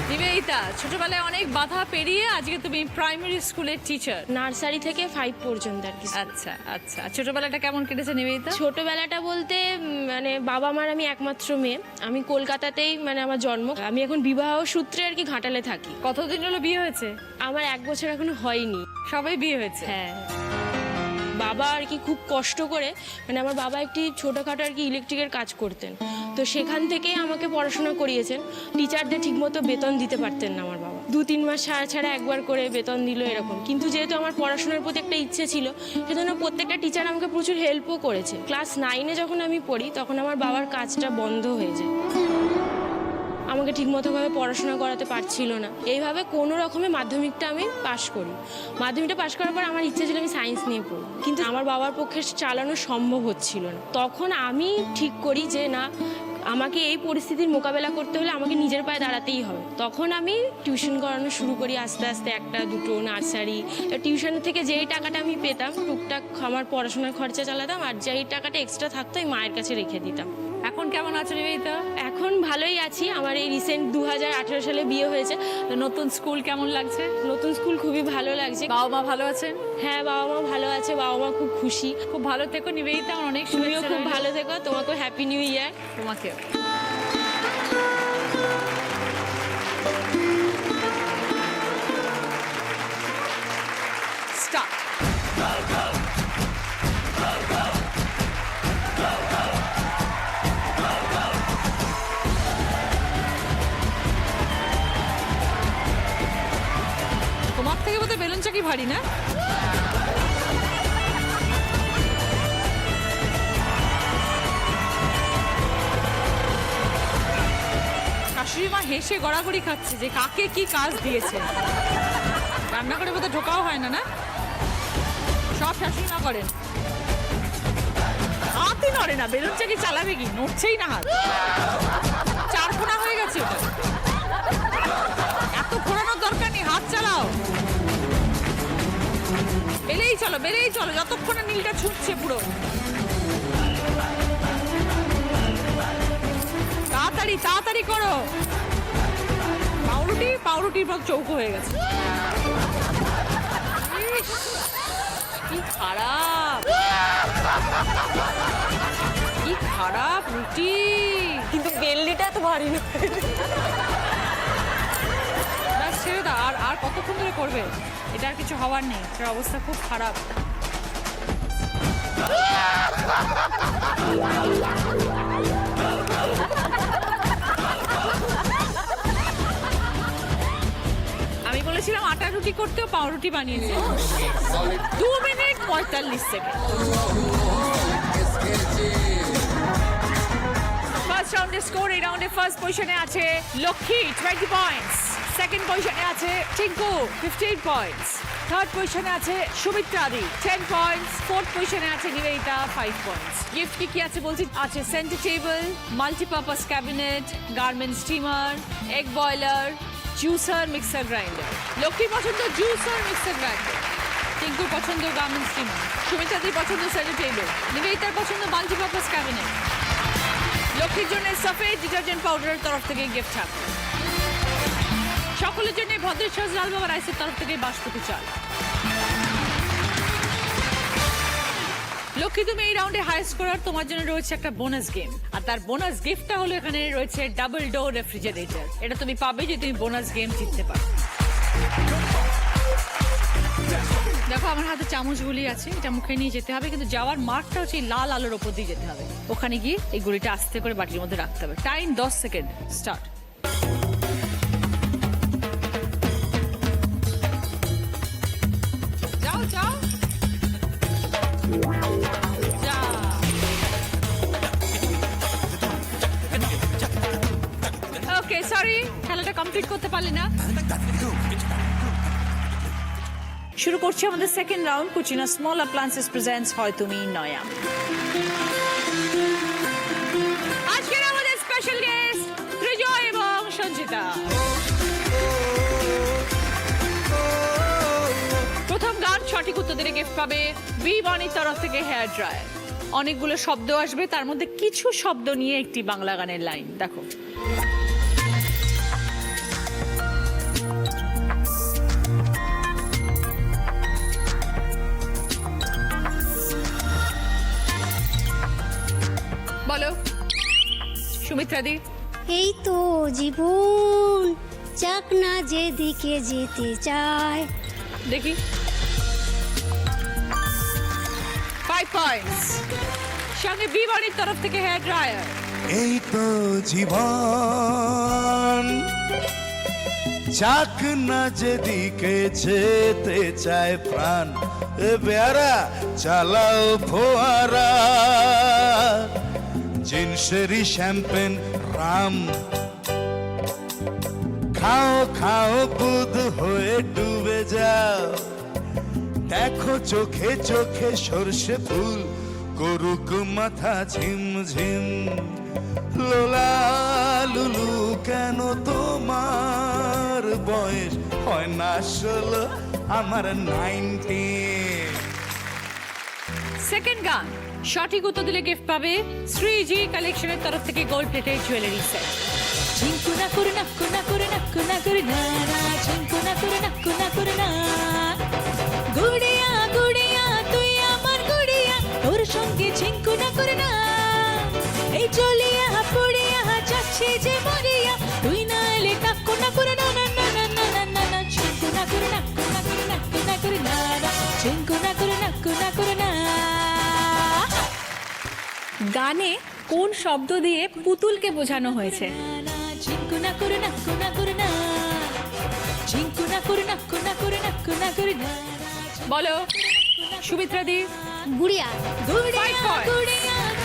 Nivedita, ছোটবেলায় অনেক বাধা পেরিয়ে আজকে তুমি প্রাইমারি স্কুলের টিচার। নার্সারি থেকে 5 পর্যন্ত আর কি। আচ্ছা আচ্ছা, ছোটবেলাটা কেমন কেটেছে নিবেদিতা? ছোটবেলাটা বলতে মানে বাবা মার আমি একমাত্র মেয়ে, আমি কলকাতাতেই মানে আমার জন্ম। আমি এখন বিবাহ সূত্রে আর কি ঘাটালে থাকি। কতদিন হলো বিয়ে হয়েছে? আমার 1 বছর এখনো হয়নি। সবাই বিয়ে হয়েছে? হ্যাঁ, বাবা আর কি খুব কষ্ট করে, মানে আমার বাবা একটি ছোটোখাটো আর কি ইলেকট্রিকের কাজ করতেন, তো সেখান থেকেই আমাকে পড়াশোনা করিয়েছেন। টিচারদের ঠিকমতো বেতন দিতে পারতেন না আমার বাবা, 2-3 মাস ছাড়া ছাড়া একবার করে বেতন দিল এরকম। কিন্তু যেহেতু আমার পড়াশোনার প্রতি একটা ইচ্ছে ছিল, সেজন্য প্রত্যেকটা টিচার আমাকে প্রচুর হেল্পও করেছে। ক্লাস 9-এ যখন আমি পড়ি তখন আমার বাবার কাজটা বন্ধ হয়ে যায়, আমাকে ঠিকমতোভাবে পড়াশোনা করাতে পারছিল না। এইভাবে কোনো রকমে মাধ্যমিকটা আমি পাশ করি। মাধ্যমিকটা পাশ করার পর আমার ইচ্ছে ছিল আমি সায়েন্স নিয়ে পড়ব, কিন্তু আমার বাবার পক্ষে চালানো সম্ভব হচ্ছিল না। তখন আমি ঠিক করি যে না, আমাকে এই পরিস্থিতির মোকাবেলা করতে হলে আমাকে নিজের পায়ে দাঁড়াতেই হবে। তখন আমি টিউশন করানো শুরু করি আস্তে আস্তে, 1-2 নার্সারি। টিউশনের থেকে যেই টাকাটা আমি পেতাম টুকটাক আমার পড়াশোনার খরচা চালাতাম, আর যেই টাকাটা এক্সট্রা থাকতো আমি মায়ের কাছে রেখে দিতাম। এখন কেমন আছো নিবেদিতা? এখন ভালোই আছি। আমার এই রিসেন্ট 2018 সালে বিয়ে হয়েছে। তো নতুন স্কুল কেমন লাগছে? নতুন স্কুল খুবই ভালো লাগছে। বাবা মা ভালো আছেন? হ্যাঁ, বাবা মা ভালো আছে, বাবা মা খুব খুশি। খুব ভালো থেকো নিবেদিতা, আমার অনেক তুমিও শুভেচ্ছা খুব রইলো। ভালো থেকো, তোমাকেও হ্যাপি নিউ ইয়ার। তোমাকে স্টার্ট। তোমার থেকে বোধহয় বেলুন চাকি ভারী না? শাশুড়ি মা হেসে গড়াগড়ি খাচ্ছে যে কাকে কি কাজ দিয়েছে। রান্না করে বোধহয় ঢোকাও হয় না, না? সব শাশুড়ি মা করেন। হাতই নড়ে না, বেলুন চাকি চালাবে কি? নড়ছেই না হাত। 4 কোনা হয়ে গেছে ওটা। এত ঘোরানোর দরকার নেই, হাত চালাও। বেলেই চলো, বেলেই চলো, যতক্ষণে নীলটা ছুটছে পুরো। তাড়াতাড়ি তাড়াতাড়ি করো। পাউরুটির পর চৌকো হয়ে গেছে। ইস, কি খারাপ, কি খারাপ রুটি। কিন্তু বেল্লিটা তো ভারী না। ব্যাস ছেড়ে দাও। আর কতক্ষণ ধরে করবে? এটা আর কিছু হওয়ার নেই, এটার অবস্থা খুব খারাপ। আমি বলেছিলাম আটা রুটি করতেও পাউরুটি বানিয়েছে। 2 মিনিট 45 সেকেন্ড। ফার্স্ট রাউন্ডের স্কোর, এই রাউন্ডে ফার্স্ট পজিশনে আছে লক্ষ্মী 20 পয়েন্টস, সেকেন্ড পজিশনে আছে টিঙ্কু 15 পয়েন্টস, থার্ড পজিশনে আছে সুমিত্রা দি 10 পয়েন্টস, ফোর্থ পজিশনে আছে নিবেদিতা 5 পয়েন্টস। গিফট কি কি আছে বলছি? আছে centre table, multipurpose cabinet, garment steamer, egg boiler, juicer, mixer grinder. লক্ষ্মীর পছন্দ জুসার, মিক্সার গ্রাইন্ডার। টিঙ্কুর পছন্দ গার্মেন্ট স্টিমার, সুমিত্রাদির পছন্দ সেন্টার টেবিল, নিবেদিতার পছন্দ মাল্টিপারপাস ক্যাবিনেট। লক্ষ্মীর জন্য সফেদ ডিটারজেন্ট পাউডারের তরফ থেকে গিফট থাকবে। সকলের জন্য ভদ্রেশ্বর লাল বাবা রাইসের তরফ থেকে বাসপতি চাল। লক্ষ্মী, তুমি এই রাউন্ডে হাই স্কোরার, তোমার জন্য রয়েছে একটা বোনাস গেম, আর তার বোনাস গিফটটা হলো এখানে রয়েছে ডাবল ডোর রেফ্রিজারেটর। এটা তুমি পাবে যদি তুমি বোনাস গেম জিততে পারো। দেখো আমার হাতে চামচগুলি আছে, এটা মুখে নিয়ে যেতে হবে, কিন্তু যাওয়ার মার্কটা হচ্ছে এই লাল আলোর ওপর দিয়ে যেতে হবে। ওখানে গিয়ে এই গুলিটা আস্তে করে বাটির মধ্যে রাখতে হবে। Time 10 second, start. যাও যাও ওকে, সরি, খেলাটা কমপ্লিট করতে পারলি না। শুরু করছি আমাদের second round. Kutchina small appliances presents হয় তুমি নয়া। আজকের আমাদের স্পেশাল গেস্ট ত্রিজয় এবং সঞ্চিতা। প্রথম গান সঠিক উত্তর দিলে গিফট পাবে বি বাণীর তরফ থেকে হেয়ার ড্রায়ার। অনেকগুলো শব্দ আসবে, তার মধ্যে কিছু শব্দ নিয়ে একটি বাংলা গানের লাইন। দেখো, বলো সুমিত্রা দি। এই তো জীবন যাক না যেদিকে যেতে চায়। দেখি 5 পয়েন্টস। সঙ্গে বিবাড়ির তরফ থেকে হেয়ার ড্রায়ার। এই তো জীবন যাক না যেদিকে যেতে চায় প্রাণ, এ বেয়ারা চালাও ফোয়ারা, জিনসেরি শ্যাম্পেন রাম, খাও খাও বুধ হয়ে ডুবে যাও, দেখো চোখে চোখে সর্ষে ফুল করুক মাথা ঝিমঝিম, লোলা লুলু কেন তোমার বয়স হয় না 16, আমার 19। সেকেন্ড গান, সঠিক উত্তর দিলে গিফট পাবে শ্রীজি কালেকশনের তরফ থেকে গোল্ড প্লেটেড জুয়েলারি সেট। ঝিঙ্কু না করে নাক্কু না করে নাক্কু না করে না না, ঝিঙ্কু না করে নাক্কু না করে না, গুড়িয়া গুড়িয়া তুই আমার গুড়িয়া, তোর সঙ্গে ঝিঙ্কু না করে না, এই চলিয়া পড়িয়া যাচ্ছে যে মরিয়া, তুই না এলে নাক্কু না করে না না না না না না না না, ঝিঙ্কু না করে নাক্কু না করে নাক্কু না করে না না, ঝিঙ্কু না করে নাক্কু না করে না। গানে কোন শব্দ দিয়ে পুতুলকে বোঝানো হয়েছে? ঝিঙ্কু না করে নাক্কু না করে না, ঝিঙ্কু না করে নাক্কু না করে নাক্কু না করে না। বলো সুমিত্রা দি। গুড়িয়া।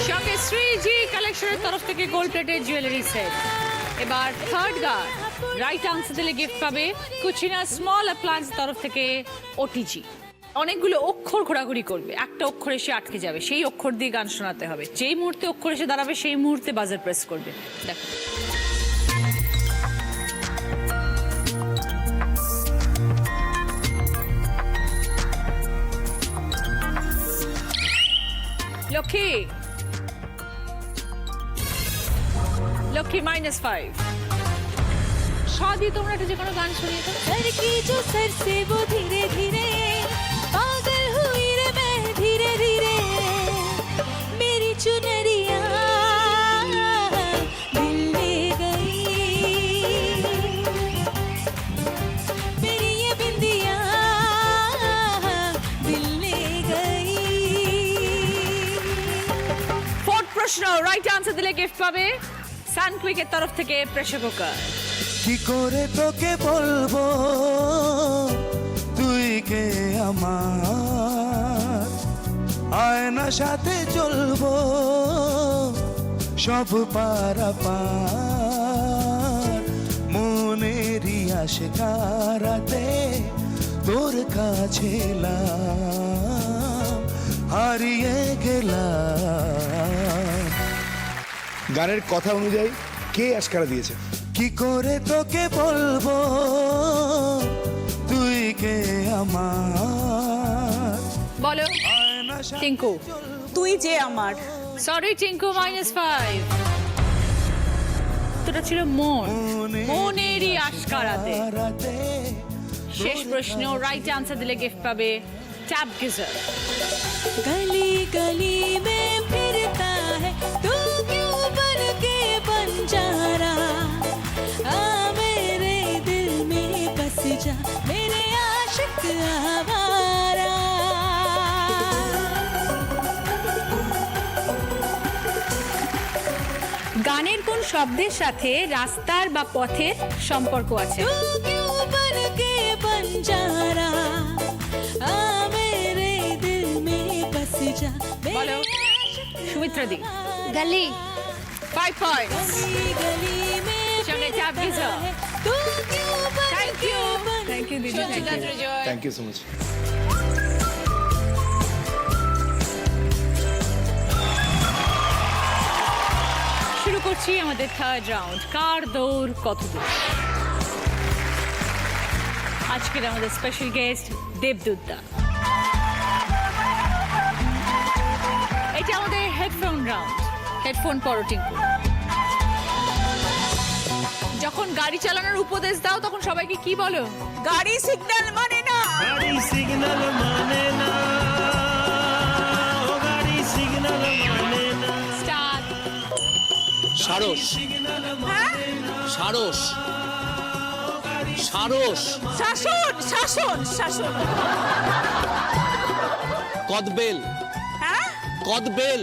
সঙ্গে শ্রীজি কালেকশনের তরফ থেকে গোল্ড প্লেটেড জুয়েলারি সেট। এবার থার্ড গান, রাইট আনসার দিলে গিফট পাবে কুচিনা স্মল অ্যাপ্লায়েন্স তরফ থেকে ওটিজি। অনেকগুলো অক্ষর ঘোরাঘুরি করবে, একটা অক্ষর এসে আটকে যাবে, সেই অক্ষর দিয়ে গান শোনাতে হবে। যেই মুহূর্তে অক্ষর এসে দাঁড়াবে সেই মুহূর্তে বাজার প্রেস করবে। দেখো, লক্ষ্মী লক্ষ্মী -5। শাদি তোমরা একটা যে কোনো গান শুনিয়ে দাও। লড়কি जो सर से वो धीरे धीरे पागल हुई रे मैं धीरे धीरे, मेरी चुनरिया दिल ले गई, मेरी ये बिंदिया दिल ले गई। फोर्थ प्रश्न, राइट आंसर दिले गिफ्ट पाবে সানকুইকের তরফ থেকে প্রেসার কুকার। কি করে তোকে বলবো তুই কে আমার, আয়না সাথে চলবো সব পারাপার, মনেরই আশকারাতে তোর কাছে এলাম, হারিয়ে গেলাম। গানের কথা অনুযায়ী কে আশকারা দিয়েছে? কি করে তোকে বলবো তুই কে আমার, বলো আয়না সাথে টিঙ্কু। তুই যে আমার। সরি টিঙ্কু, -5। তোটা ছিল মন, মনেরই আশকারাতে। রাতে শেষ প্রশ্ন, রাইট আনসার দিলে গিফট পাবে ট্যাপ গিজার। গলি গলি মে ফিরতা है तू क्यों बन के बंजारा, आ मेरे दिल में बस जा मेरे आशिक आवारा। গানের কোন শব্দের সাথে রাস্তার বা পথের সম্পর্ক আছে? বলো সুমিত্রা দি। গলি। 5 পয়েন্টস। সঙ্গে ট্যাপ গিজার। থ্যাংক ইউ দিদি। Thank you so much. শুরু করছি আমাদের থার্ড রাউন্ড, কার দৌড় কত দূর। আজকের আমাদের স্পেশাল গেস্ট দেবদূত দা। যে আমাদের হেডফোন রাউন্ড। হেডফোন পরো টিঙ্কু। যখন গাড়ি চালানোর উপদেশ দাও তখন সবাইকে কি বলো? গাড়ি সিগন্যাল মানে না। গাড়ি সিগন্যাল মানে না, ও গাড়ি সিগন্যাল মানে না। স্টার্ট। সারস, সারস, সারস, শাসন শাসন শাসন। কদবেল, হ্যাঁ কদবেল,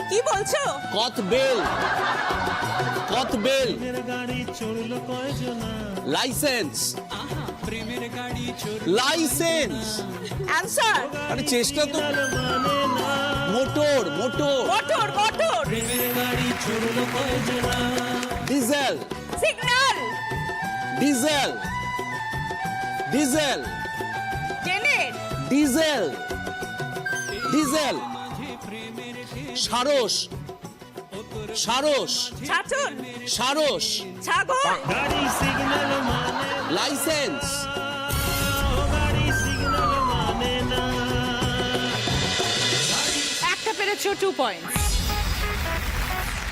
কি বলছো? কদবেল, কদবেল, গাড়ি চড়লো কয়জনা, লাইসেন্স, লাইসেন্স। অ্যানসার। আরে চেষ্টা তো। Motor, motor, motor motor. গাড়ি চড়লো কয়জনা, ডিজেল, সিগন্যাল। ডিজেল, ডিজেল, ট্রেনের। ডিজেল, ডিজেল, সারস, সারস, ছাতুন। সারস, ছাগল। গাড়ি সিগন্যাল মানে, লাইসেন্স। ও গাড়ি সিগন্যাল মানে না। একটা পেরেছো 2 পয়েন্টস।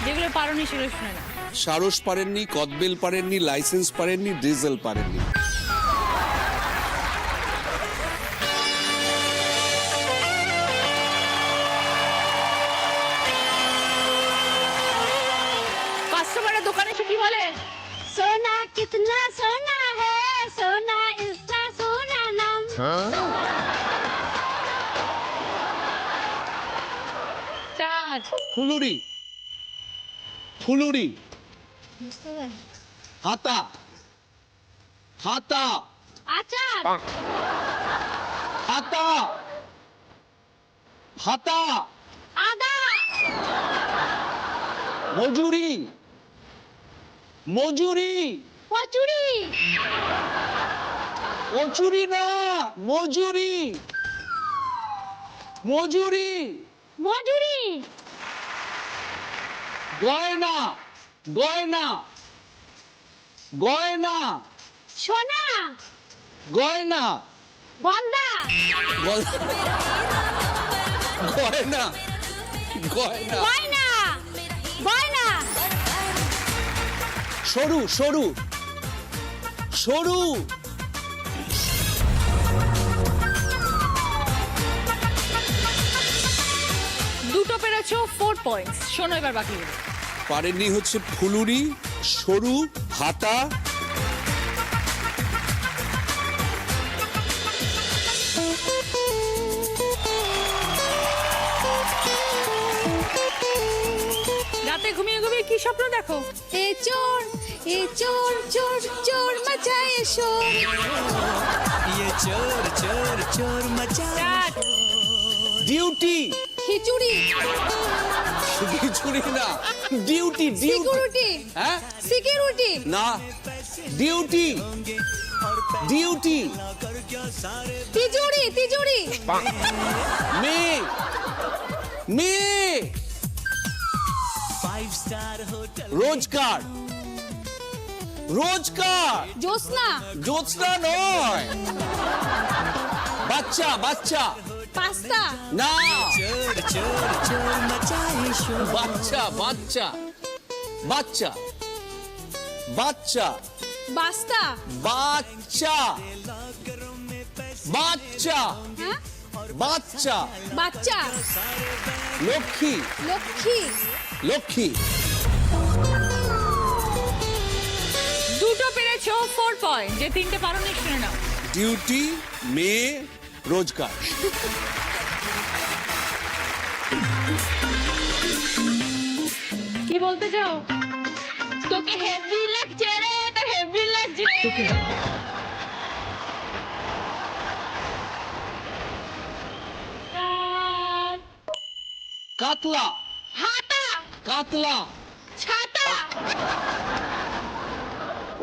যেগুলো পারোনি সেগুলো শুনে না। সারস পারেননি, কদবেল পারেননি, লাইসেন্স পারেননি, ডিজেল পারেননি। কাস্টমাররা দোকানে এসে কি বলে? সোনা কিতনা সোনা হ্যায়, সোনা ইসকা সোনা নাম। স্টার্ট। ফুলুরি, ফুলুরি, হাতা, হাতা, আচার। হাতা, হাতা, আদা। মজুরি, মজুরি, কচুরি। কচুরি না, মজুরি, মজুরি, মজুরি। গয়না, গয়না, গয়না, সোনা। গয়না, গন্দা। গয়না, গয়না, গয়না। গয়না। সরু, সরু, সরু, দুটো পেরেছো 4 পয়েন্টস। শোনো এবার বাকি। পারেননি হচ্ছে ফুলুরি, সরু, হাতা, রাতে ঘুমিয়ে ঘুমিয়ে কি স্বপ্ন দেখো? এ চোর, এ চোর, চোর, চোর মাচায় শোর। ये चोर चोर चोर मचा স্টার্ট। ডিউটি, খিচুড়ি। খিচুড়ি না, ডিউটি, ডিউটি। সিকিউরিটি। হ্যাঁ সিকিউরিটি। না, ডিউটি, ডিউটি, তিজুরি, তিজুরি। মেয়ে, মেয়ে, फाइव स्टार होटल রোজগার, রোজগার, জ্যোৎস্না। জ্যোৎস্না নয়, বাচ্চা, বাচ্চা, পাস্তা। না, चोर चोर चोर मचाए शोर বাচ্চা, বাচ্চা, বাচ্চা, বাচ্চা, বাস্তা। বাচ্চা, বাচ্চা, হ্যাঁ? বাচ্চা, বাচ্চা। লক্ষ্মী, লক্ষ্মী। লক্ষ্মী। দুটো পেরেছো 4 পয়েন্ট। যে তিনটে পারোনি শুনে নাও। ডিউটি, মেয়ে, রোজগার। কি বলতে চাও? তোকে হেভি লাগছে রে, তোর হেভি লাগছে। কাতলা, হাতা। কাতলা, ছাতা।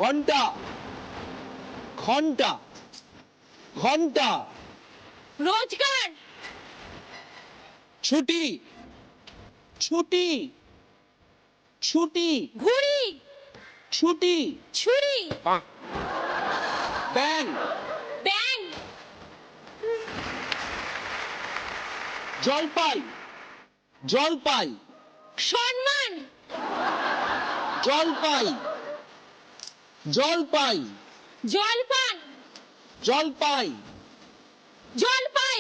ঘন্টা, ঘন্টা, ঘন্টা, রোজগার। ছুটি, ছুটি, ছুটি, ঘুড়ি। ছুটি, ছুরি। ব্যাং, ব্যাং। জলপাই, জলপাই সম্মান, জলপাই জলপাই জলপান, জলপাই জলপাই,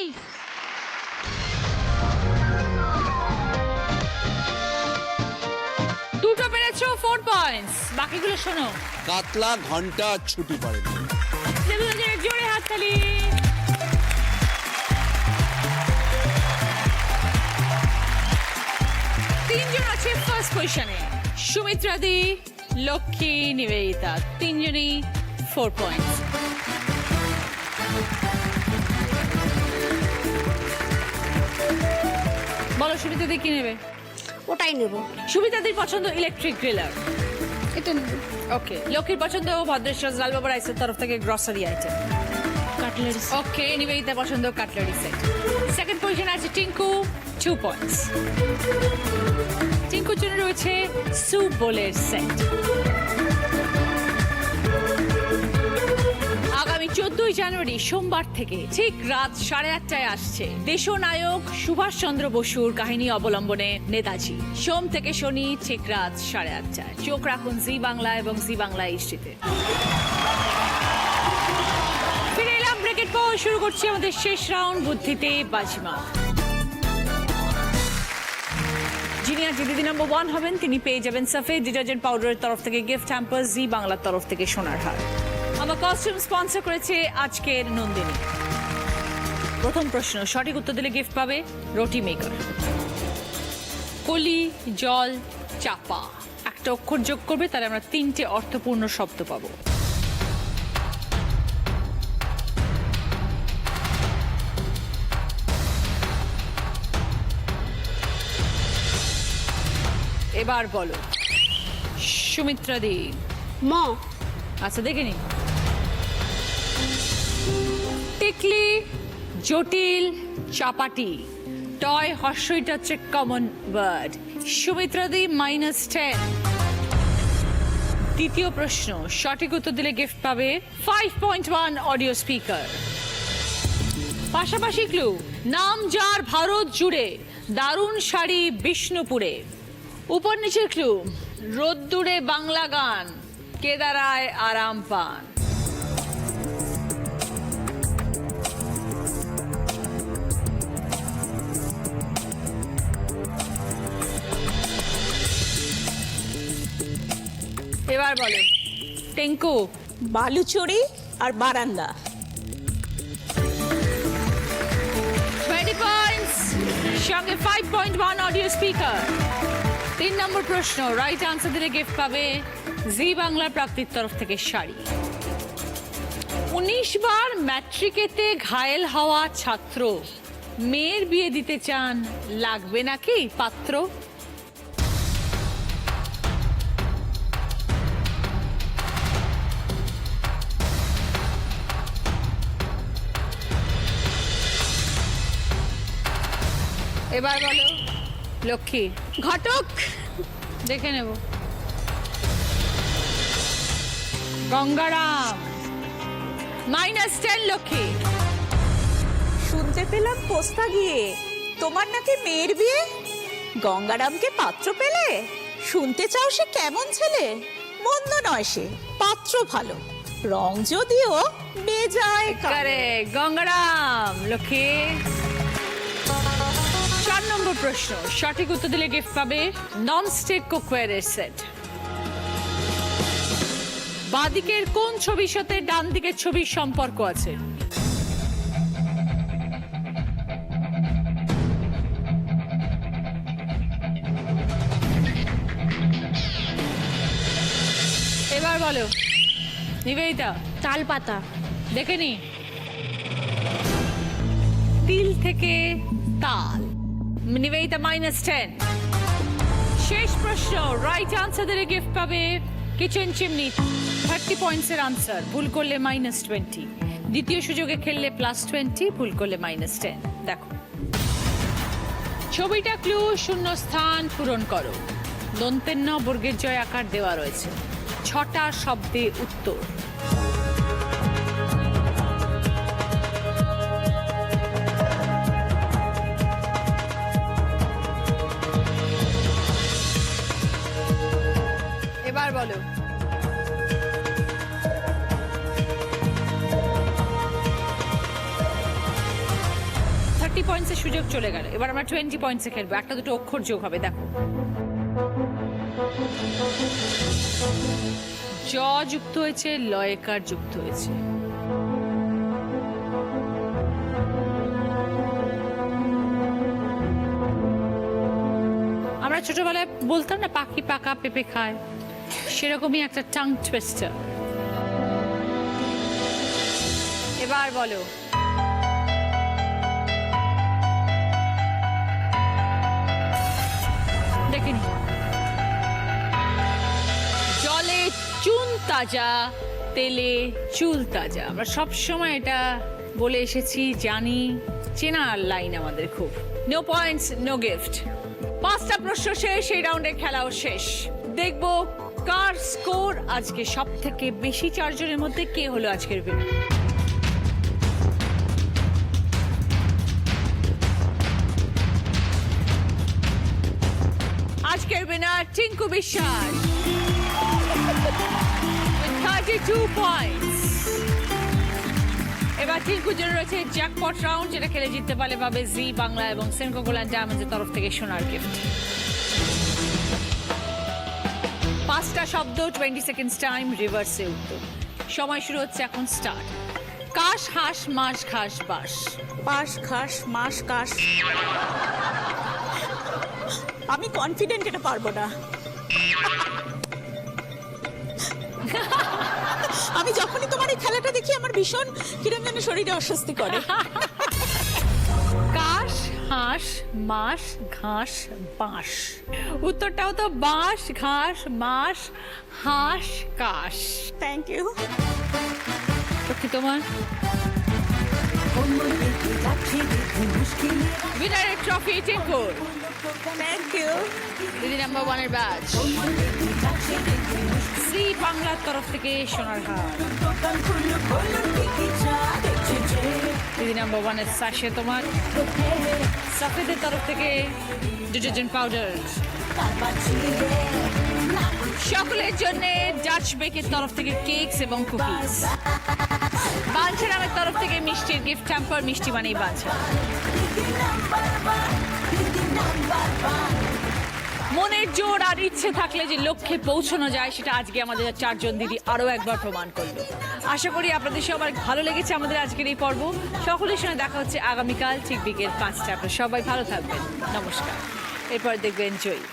দুটো পেরেছো, 4 পয়েন্টস। বাকিগুলো শোনো। কাতলা ঘন্টা ছুটি পড়ে না। জোরে হাততালি। তিনজন আছে ফার্স্ট পজিশনে, সুমিত্রা দি, লক্ষ্মী, নিবেদিতা, তিনজনই 4 পয়েন্টস। বলো সুমিত্রা দি কি নেবে? ওটাই নেব। সুমিত্রাদির পছন্দ ইলেকট্রিক গ্রিলার, এটা নেব। ওকে। লক্ষ্মীর পছন্দ ভদ্রেশ্বর লালবাবা রাইসের তরফ থেকে গ্রসারি আইটেম, কাটলারি। ওকে। নিবেদিতা পছন্দ কাটলারি সেট। সেকেন্ড পজিশনে আছে টিঙ্কু, 2 পয়েন্টস। টিঙ্কুর জন্য রয়েছে স্যুপ বোলের সেট। আগামী 14ই জানুয়ারি সোমবার থেকে ঠিক রাত 8:30টায় আসছে দেশনায়ক সুভাষচন্দ্র বসুর কাহিনী অবলম্বনে নেতাজি। সোম থেকে শনি ঠিক রাত 8:30টায়। চোখ রাখুন জি বাংলা এবং জি বাংলা ইস্টিতে। ফিরে এলাম ব্রেকের পর, শুরু করছি আমাদের শেষ রাউন্ড, বুদ্ধিতে বাজিমাত। যিনি আজ দিদি নাম্বার 1 হবেন তিনি পেয়ে যাবেন সাফেদ ডিটারজেন্ট পাউডারের তরফ থেকে গিফট হ্যাম্পার, জি বাংলার তরফ থেকে সোনার হার। আমার কস্টিউম স্পন্সর করেছে আজকের নন্দিনী। প্রথম প্রশ্ন সঠিক উত্তর দিলে গিফট পাবে রুটি মেকার। কলি, জল, চাপা, একটা অক্ষর যোগ করবে, তাহলে আমরা 3টে অর্থপূর্ণ শব্দ পাবো। এবার বলো সুমিত্রা দি। ম, আচ্ছা দেখে নি। টিকলি, জটিল, চাপাটি, টয়, হর্ষইটা হচ্ছে কমন ওয়ার্ড। সুমিত্রা দি -10। দ্বিতীয় প্রশ্ন সঠিক উত্তর দিলে গিফট পাবে 5.1 অডিও স্পিকার। পাশাপাশি ক্লু, নাম যার ভারত জুড়ে, দারুণ শাড়ি বিষ্ণুপুরে। উপর নিচের ক্লু, রোদ্দুরে বাংলা গান, কেদারায় আরাম পান। এবার বলো টেঙ্কু। বালুচরি আর বারান্দা। 20 পয়েন্টস, সঙ্গে 5.1 অডিও স্পিকার। 3 নম্বর প্রশ্ন রাইট আনসার দিলে গিফট পাবে জি বাংলার প্রাপ্তির তরফ থেকে শাড়ি। 19 বার ম্যাট্রিকেতে ঘায়েল হওয়া ছাত্র, মেয়ের বিয়ে দিতে চান, লাগবে নাকি পাত্র? এবার বলো লক্ষ্মী। ঘটক। দেখে নেব। গঙ্গারাম, -10 লক্ষ্মী। শুনতে পেলাম পোস্তা গিয়ে তোমার নাকি মেয়ের বিয়ে, গঙ্গারামকে পাত্র পেলে? শুনতে চাও সে কেমন ছেলে? মন্দ নয় সে, পাত্র ভালো, রং যদিও বেজায় করে গঙ্গারাম লক্ষ্মী। 4 নম্বর প্রশ্ন সঠিক উত্তর দিলে গিফট পাবে ননস্টিক কুকওয়্যারের সেট। বাঁদিকের কোন ছবির সাথে ডান দিকের ছবির সম্পর্ক আছে? এবার বলো নিবেদিতা। তাল পাতা। দেখে নি। তিল থেকে তাল। নিবেদিতা -10। শেষ প্রশ্ন রাইট আনসার দিলে গিফট পাবে কিচেন চিমনি। 30 পয়েন্টসের আনসার, ভুল করলে -20। দ্বিতীয় সুযোগে খেললে +20, ভুল করলে -10। দেখো ছবিটা ক্লু, শূন্য স্থান পূরণ করো। দন্তের ন বর্গের জয় আকার দেওয়া রয়েছে। 6টা শব্দে উত্তর। বলো। 30 পয়েন্টসের সুযোগ চলে গেল। এবার আমরা 20 পয়েন্টসে খেলবো, একটা দুটো অক্ষর যোগ হবে। দেখো, জ যুক্ত হয়েছে, লয়কার যুক্ত হয়েছে। আমরা ছোটবেলায় বলতাম না পাখি পাকা পেঁপে খায়, সেরকমই একটা টাং টুইস্টার। এবার বলো, দেখিনি। জলে চুন তাজা, তেলে চুল তাজা। আমরা সবসময় এটা বলে এসেছি, জানি, চেনা লাইন আমাদের খুব। No points, no gift. 5টা প্রশ্ন শেষ, এই রাউন্ডের খেলাও শেষ। দেখবো কার স্কোর আজকে সব থেকে বেশি। 4 জনের মধ্যে কে হলো আজকের উইনার। আজকের উইনার টিঙ্কু বিশ্বাস, 32 পয়েন্টস। এবার টিঙ্কুর জন্য রয়েছে জ্যাকপট রাউন্ড, যেটা খেলে জিততে পারলে পাবে জি বাংলা এবং সেনকো গোল্ড ডায়মন্ডসের তরফ থেকে সোনার গিফট। 5টা শব্দ, 20 সেকেন্ডস টাইম, রিভার্সে উত্তর। সময় শুরু হচ্ছে এখন, স্টার্ট। কাশ, হাঁস, মাস, ঘাস, বাস। পাশ, খাস, মাস, কাশ। আমি কনফিডেন্ট এটা পারবো না। আমি যখনই তোমার এই খেলাটা দেখি আমার ভীষণ কিরম যেন শরীরে অস্বস্তি করে। কাশ, হাঁস, মাস, ঘাস, বাঁশ। উত্তরটাও তো বাঁশ, ঘাস, মাস, হাঁস, কাশ। Thank you. লক্ষ্মী তোমার উইনারের ট্রফি টিঙ্কুর। Thank you. দিদি নাম্বার 1-এর ব্যাচ। জি বাংলার তরফ থেকে সোনার হার। দিদি নাম্বার 1-এর সাশে তোমার। সাফেদের তরফ থেকে ডিটারজেন্ট পাউডার। সকলের জন্য ডাচ বেকের তরফ থেকে কেকস এবং কুকিজ। বাঞ্ছা নামের তরফ থেকে মিষ্টির গিফট হ্যাম্পার, মিষ্টি মানেই বাঞ্ছা। মনের জোর আর ইচ্ছে থাকলে যে লক্ষ্যে পৌঁছানো যায়, সেটা আজকে আমাদের 4 জন দিদি আরো একবার প্রমাণ করলো। আশা করি আপনাদের সবার ভালো লেগেছে আমাদের আজকের এই পর্ব। সকলের সঙ্গে দেখা হচ্ছে আগামীকাল ঠিক বিকেল 5টায়। আপনারা সবাই ভালো থাকবেন, নমস্কার। এরপর দেখবেন জয়ী।